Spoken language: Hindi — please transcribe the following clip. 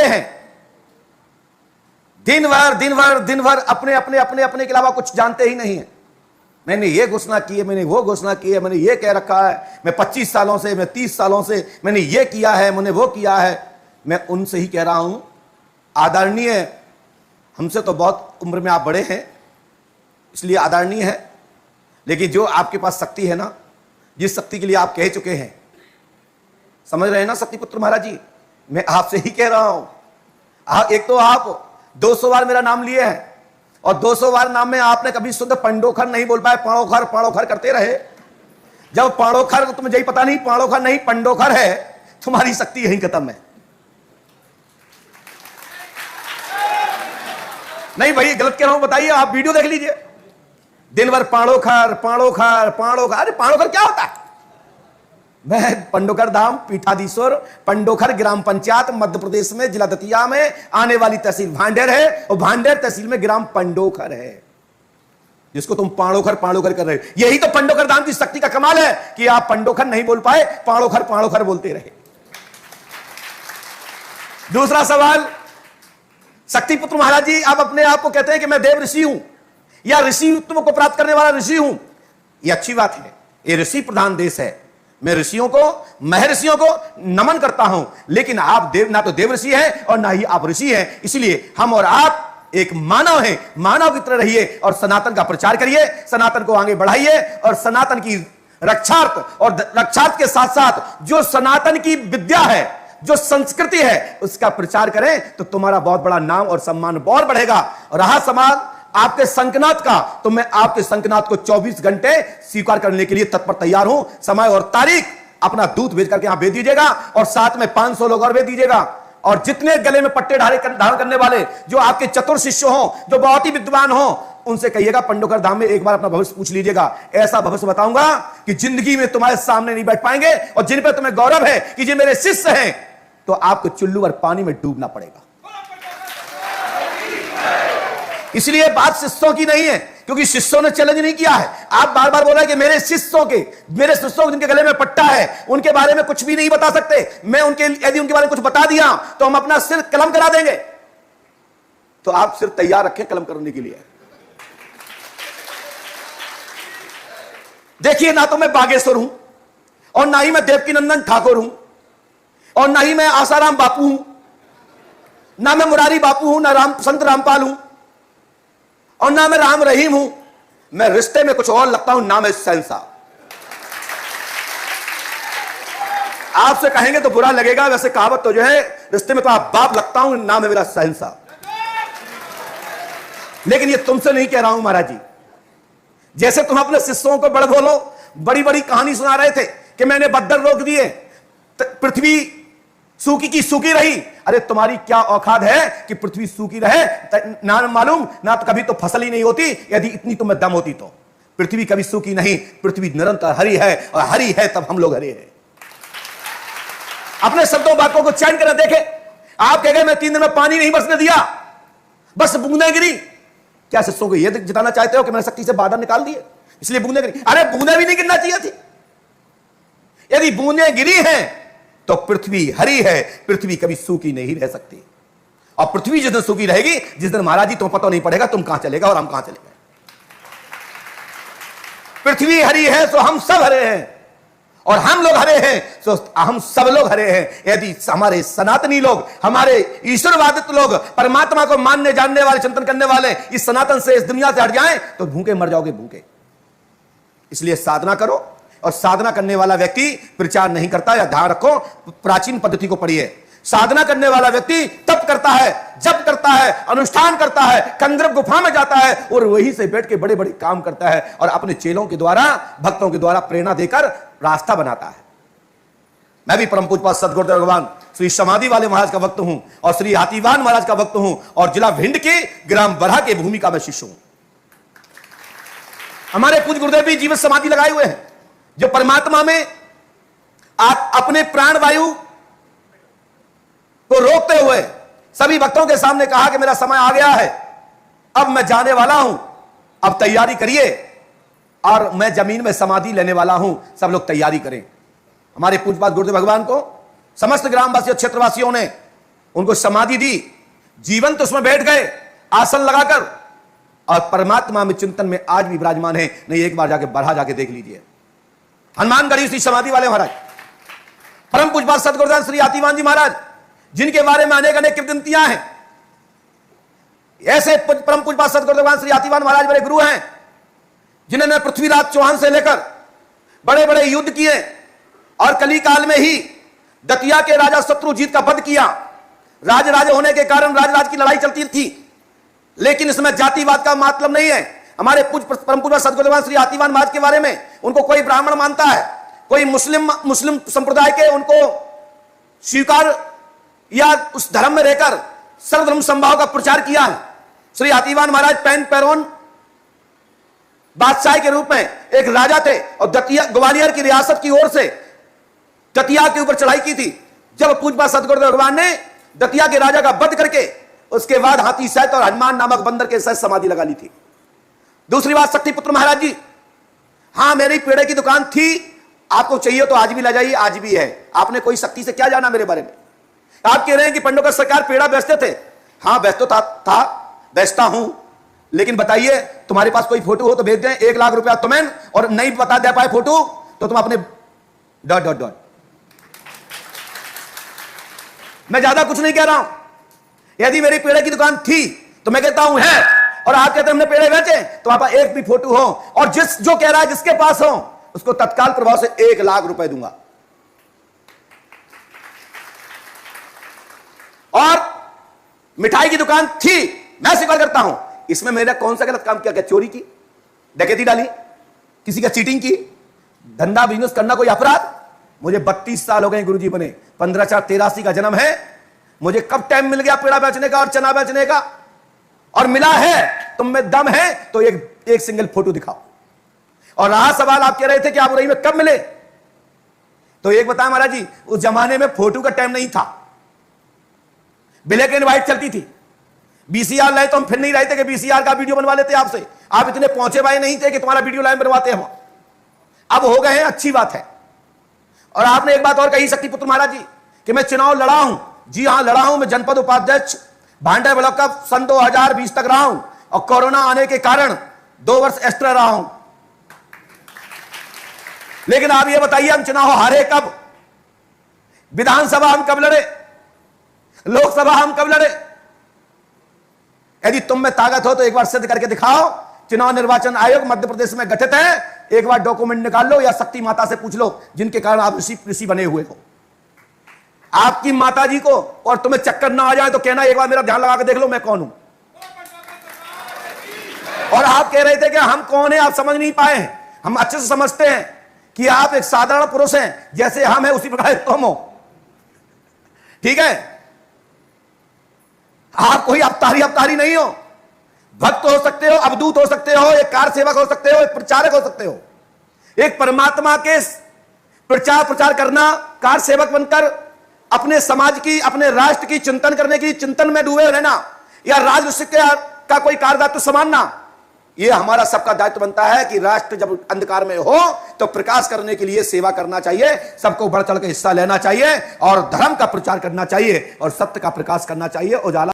हैं, दिन भर अपने अपने अपने अपने के अलावा कुछ जानते ही नहीं है। मैंने ये घोषणा की है, मैंने वो घोषणा की है, मैंने ये कह रखा है, मैं 25 सालों से, मैं 30 सालों से मैंने ये किया है, मैंने वो किया है। मैं उनसे ही कह रहा हूं, आदरणीय, हमसे तो बहुत उम्र में आप बड़े हैं इसलिए आदरणीय है, लेकिन जो आपके पास शक्ति है ना, जिस शक्ति के लिए आप कह चुके हैं, समझ रहे हैं ना शक्तिपुत्र महाराज जी, मैं आपसे ही कह रहा हूं। एक तो आप 200 बार मेरा नाम लिए हैं और 200 बार नाम में आपने कभी शुद्ध पंडोखर नहीं बोल पाए, पाणोखर पाणोखर करते रहे। जब पाणोखर, तुम्हें यही पता नहीं पाणोखर नहीं पंडोखर है, तुम्हारी शक्ति यही खत्म है। नहीं भाई गलत कह रहा हूं, बताइए, आप वीडियो देख लीजिए, दिन भर पाणोखर पाणोखर पाणोखर। अरे पाणोखर क्या होता है? मैं पंडोखर धाम पीठाधीश्वर पंडोखर ग्राम पंचायत मध्य प्रदेश में जिला दतिया में आने वाली तहसील भांडेर है, और भांडेर तहसील में ग्राम पंडोखर है, जिसको तुम पाणोखर पाणोखर कर रहे हो। यही तो पंडोखर धाम की शक्ति का कमाल है कि आप पंडोखर नहीं बोल पाए, पाणोखर पाणोखर बोलते रहे। दूसरा सवाल, शक्तिपुत्र महाराज जी, आप अपने आप को कहते हैं कि मैं देव ऋषि हूं या ऋषित्व को प्राप्त करने वाला ऋषि हूं। यह अच्छी बात है, यह ऋषि प्रधान देश है, मैं ऋषियों को, महर्षियों को नमन करता हूं, लेकिन आप देव, ना तो देव ऋषि हैं और ना ही आप ऋषि हैं। इसलिए हम और आप एक मानव हैं, मानव की तरह रहिए और सनातन का प्रचार करिए, सनातन को आगे बढ़ाइए और सनातन की रक्षार्थ, और रक्षार्थ के साथ साथ जो सनातन की विद्या है, जो संस्कृति है, उसका प्रचार करें तो तुम्हारा बहुत बड़ा नाम और सम्मान बहुत बढ़ेगा। और रहा सवाल आपके संकनाथ का, तो मैं आपके संकनाथ को 24 घंटे स्वीकार करने के लिए तत्पर तैयार हूं। समय और तारीख अपना दूध भेज करके यहां भेज दीजिएगा और साथ में 500 लोग और भेज दीजिएगा। और जितने गले में पट्टे धारण करने वाले जो आपके चतुर शिष्य हो, जो बहुत ही विद्वान हो, उनसे कहिएगा पंडोखर धाम में एक बार अपना भविष्य पूछ लीजिएगा। ऐसा भविष्य बताऊंगा कि जिंदगी में तुम्हारे सामने नहीं बैठ पाएंगे, और जिन पर तुम्हें गौरव है कि ये मेरे शिष्य हैं, तो आपको चुल्लू और पानी में डूबना पड़ेगा। इसलिए बात शिष्यों की नहीं है, क्योंकि शिष्यों ने चैलेंज नहीं किया है। आप बार बार बोल रहे हैं कि मेरे शिष्यों जिनके गले में पट्टा है, उनके बारे में कुछ भी नहीं बता सकते। मैं यदि उनके बारे में कुछ बता दिया तो हम अपना सिर कलम करा देंगे। तो आप सिर तैयार रखें कलम करने के लिए। देखिए, ना तो मैं बागेश्वर हूं, और ना ही मैं देवकीनंदन ठाकुर हूं, और ना ही मैं आसाराम बापू हूं, ना मैं मुरारी बापू हूं, ना संत रामपाल हूं, और ना मैं राम रहीम हूं। मैं रिश्ते में कुछ और लगता हूं, ना मैं शहंशाह। आपसे कहेंगे तो बुरा लगेगा, वैसे कहावत तो जो है, रिश्ते में तो आप बाप लगता हूं, ना मैं मेरा शहंशाह। लेकिन ये तुमसे नहीं कह रहा हूं महाराज जी। जैसे तुम अपने शिष्यों को बड़ बोलो, बड़ी बड़ी कहानी सुना रहे थे कि मैंने बद्दल रोक दिए, पृथ्वी सूखी की सूखी रही। अरे तुम्हारी क्या औकात है कि पृथ्वी सूखी रहे? ना मालूम, ना तो कभी तो फसल ही नहीं होती। यदि इतनी तुम्हें दम होती तो पृथ्वी कभी सूखी नहीं, पृथ्वी निरंतर हरी है, और हरी है तब हम लोग हरे हैं। अपने शब्दों बातों को चयन कर देखे। आप कह गए मैं 3 दिन में पानी नहीं बरसने दिया, बस बूंदें गिरी। क्या शिष्यों को यह जिताना चाहते हो कि मैंने शक्ति से बादल निकाल दिए इसलिए बूंदें गिरी? अरे बूंदें भी नहीं गिरना चाहिए थी। यदि बूंदें गिरी हैं तो पृथ्वी हरी है, पृथ्वी कभी सूखी नहीं रह सकती। और पृथ्वी जिस दिन सूखी रहेगी, जिस दिन महाराज जी तुम्हें पता नहीं पड़ेगा तुम कहां चलेगा और हम कहां चलेंगे। पृथ्वी हरी है तो हम सब हरे हैं, और हम लोग हरे हैं तो हम सब लोग हरे हैं। यदि हमारे सनातनी लोग, हमारे ईश्वरवादित लोग, परमात्मा को मानने जानने वाले, चिंतन करने वाले इस सनातन से, इस दुनिया से हट जाएं तो भूखे मर जाओगे, भूखे। इसलिए साधना करो, और साधना करने वाला व्यक्ति प्रचार नहीं करता। या ध्यान रखो, प्राचीन पद्धति को पढ़िए। साधना करने वाला व्यक्ति तप करता है, जप करता है, अनुष्ठान करता है, कंदर्प गुफा में जाता है और वहीं से बैठ के बड़े बड़े काम करता है, और अपने चेलों के द्वारा, भक्तों के द्वारा प्रेरणा देकर रास्ता बनाता है। मैं भी परम पूज्य सदगुरुदेव भगवान श्री समाधि वाले महाराज का भक्त हूं, और श्री हाथीवान महाराज का भक्त हूं, और जिला भिंड के ग्राम बरहा के भूमि का मैं शिष्य हूं। हमारे पूज्य गुरुदेव भी जीवित समाधि लगाए हुए हैं, जो परमात्मा में आप अपने प्राण वायु को रोकते हुए सभी भक्तों के सामने कहा कि मेरा समय आ गया है, अब मैं जाने वाला हूं, अब तैयारी करिए, और मैं जमीन में समाधि लेने वाला हूं, सब लोग तैयारी करें। हमारे पूज्यपाद गुरुदेव भगवान को समस्त ग्रामवासियों, क्षेत्रवासियों ने उनको समाधि दी, जीवन तो उसमें बैठ गए आसन लगाकर, और परमात्मा में चिंतन में आज भी विराजमान है। नहीं, एक बार जाके बढ़ा जाके देख लीजिए। हनुमानगढ़ी श्री समाधि वाले महाराज, परम पूज्य सतगुरुदास श्री आतिवान जी महाराज, जिनके बारे में अनेक अनेक किंवदंतियां हैं। ऐसे परम पूज्य सतगुरुदास श्री आतिवान महाराज बड़े गुरु हैं जिन्होंने पृथ्वीराज चौहान से लेकर बड़े बड़े युद्ध किए, और कली काल में ही दतिया के राजा शत्रुजीत का वध किया। राज होने के कारण राज की लड़ाई चलती थी, लेकिन इसमें जातिवाद का मतलब नहीं है। हमारे परम पूज्य सतगुरुदास श्री आतिवान महाराज के बारे में, उनको कोई ब्राह्मण मानता है, कोई मुस्लिम संप्रदाय के उनको स्वीकार या उस धर्म में रहकर सर्वधर्म संभाव का प्रचार किया है। श्री आतिवान महाराज पैन पैरोन बादशाह के रूप में एक राजा थे, और दतिया ग्वालियर की रियासत की ओर से दतिया के ऊपर चढ़ाई की थी। जब पूज्य सतगुरुदेव भगवान ने दतिया के राजा का वध करके उसके बाद हाथी सहित और हनुमान नामक बंदर के सहित समाधि लगा ली थी। दूसरी बात, शक्तिपुत्र महाराज जी, हां मेरी पेड़े की दुकान थी, आपको चाहिए तो आज भी ला जाइए, आज भी है। आपने कोई शक्ति से क्या जाना मेरे बारे में? आप कह रहे हैं कि पंडोकर सरकार पेड़ा बेचते थे। हां बेचता था, बेचता हूं, लेकिन बताइए तुम्हारे पास कोई फोटो हो तो भेज दें, 1 लाख रुपया तुम्हें, और नहीं बता दे पाए फोटो तो तुम अपने ... मैं ज्यादा कुछ नहीं कह रहा हूं। यदि मेरी पेड़े की दुकान थी तो मैं कहता हूं है, और आप कहते हैं हमने पेड़े बेचे, तो आप एक भी फोटो हो और जो कह रहा है जिसके पास हो उसको तत्काल प्रभाव से 1 लाख रुपए दूंगा। और मिठाई की दुकान थी, मैं स्वीकार करता हूं, इसमें मेरा कौन सा गलत काम किया? क्या चोरी की, डकैती डाली, किसी का चीटिंग की, धंधा बिजनेस करना कोई अपराध? मुझे 32 साल हो गए गुरुजी बने, 15/4/83 का जन्म है। मुझे कब टाइम मिल गया पेड़ा बेचने का और चना बेचने का? और मिला है, तुम में दम है तो एक सिंगल फोटो दिखाओ। और रहा सवाल, आप कह रहे थे कि आप उरई में कब मिले, तो एक बताया महाराज जी, उस जमाने में फोटो का टाइम नहीं था, ब्लैक एंड व्हाइट चलती थी। बीसीआर लाए तो हम फिर नहीं रहे थे कि बीसीआर का वीडियो बनवा लेते आपसे। आप इतने पहुंचे भाई नहीं थे कि तुम्हारा वीडियो लाइन बनवाते हम। अब हो गए हैं, अच्छी बात है। और आपने एक बात और कही शक्तिपुत्र महाराज जी कि मैं चुनाव लड़ा हूं। जी हां, लड़ा हूं। मैं जनपद उपाध्यक्ष भांडे ब्लॉक का सन 2020 तक रहा हूं, और कोरोना आने के कारण 2 वर्ष एक्स्ट्रा रहा हूं। लेकिन आप ये बताइए, हम चुनाव हारे कब? विधानसभा हम कब लड़े? लोकसभा हम कब लड़े? यदि तुम में ताकत हो तो एक बार सिद्ध करके दिखाओ। चुनाव निर्वाचन आयोग मध्य प्रदेश में गठित है, एक बार डॉक्यूमेंट निकाल लो, या शक्ति माता से पूछ लो जिनके कारण आप ऋषि बने हुए हो। आपकी माता जी को और तुम्हें चक्कर ना आ जाए तो कहना एक बार मेरा ध्यान लगा के देख लो मैं कौन हूं। और आप कह रहे थे कि हम कौन हैं, आप समझ नहीं पाए हैं। हम अच्छे से समझते हैं कि आप एक साधारण पुरुष हैं, जैसे हम हैं उसी प्रकार तुम हो, ठीक है? आप कोई अवतारी नहीं हो। भक्त हो सकते हो, अवधूत हो सकते हो, एक कार सेवक हो सकते हो, एक प्रचारक हो सकते हो। एक परमात्मा के प्रचार करना, कार सेवक बनकर अपने समाज की, अपने राष्ट्र की चिंतन करने की, चिंतन में डूबे रहना, या राजऋषि का कोई कार्यदायित्व संभालना, यह हमारा सबका दायित्व बनता है कि राष्ट्र जब अंधकार में हो तो प्रकाश करने के लिए सेवा करना चाहिए, सबको बढ़ चढ़ के हिस्सा लेना चाहिए, और धर्म का प्रचार करना चाहिए, और सत्य का प्रकाश करना चाहिए। उजाला